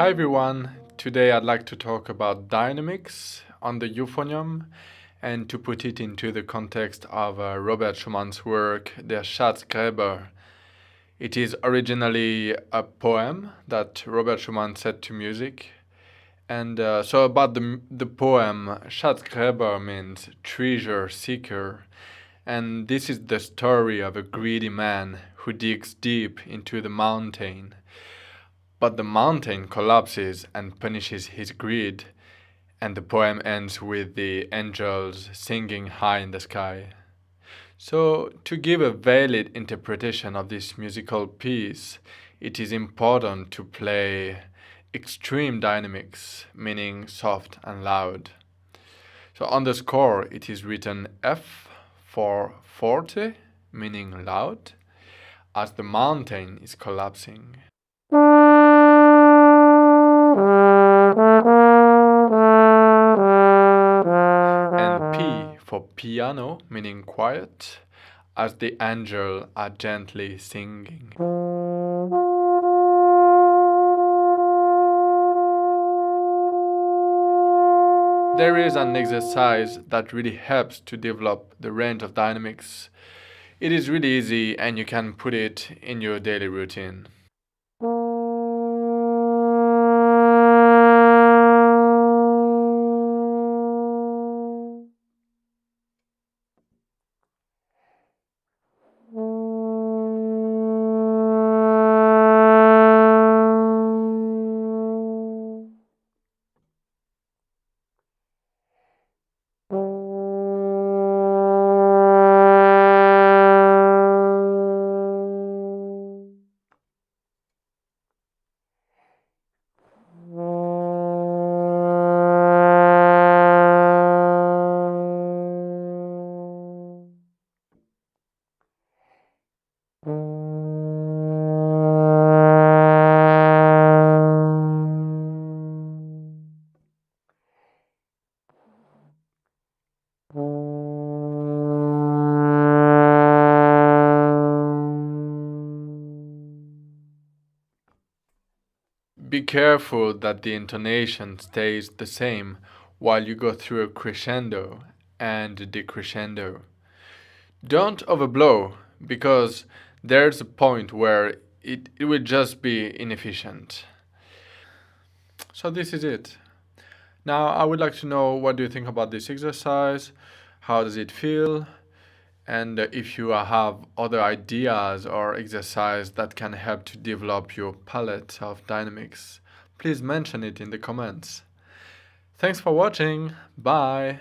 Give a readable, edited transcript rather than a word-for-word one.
Hi everyone, today I'd like to talk about dynamics on the euphonium and to put it into the context of Robert Schumann's work, Der Schatzgräber. It is originally a poem that Robert Schumann set to music. And so about the poem, Schatzgräber means treasure seeker. And this is the story of a greedy man who digs deep into the mountain. But the mountain collapses and punishes his greed, and the poem ends with the angels singing high in the sky. So, to give a valid interpretation of this musical piece, it is important to play extreme dynamics, meaning soft and loud. So, on the score, it is written F for forte, meaning loud, as the mountain is collapsing. And P for piano, meaning quiet, as the angels are gently singing. There is an exercise that really helps to develop the range of dynamics. It is really easy and you can put it in your daily routine. Be careful that the intonation stays the same while you go through a crescendo and a decrescendo. Don't overblow because there's a point where it will just be inefficient. So this is it. Now I would like to know, what do you think about this exercise? How does it feel? And if you have other ideas or exercise that can help to develop your palette of dynamics, please mention it in the comments. Thanks for watching. Bye.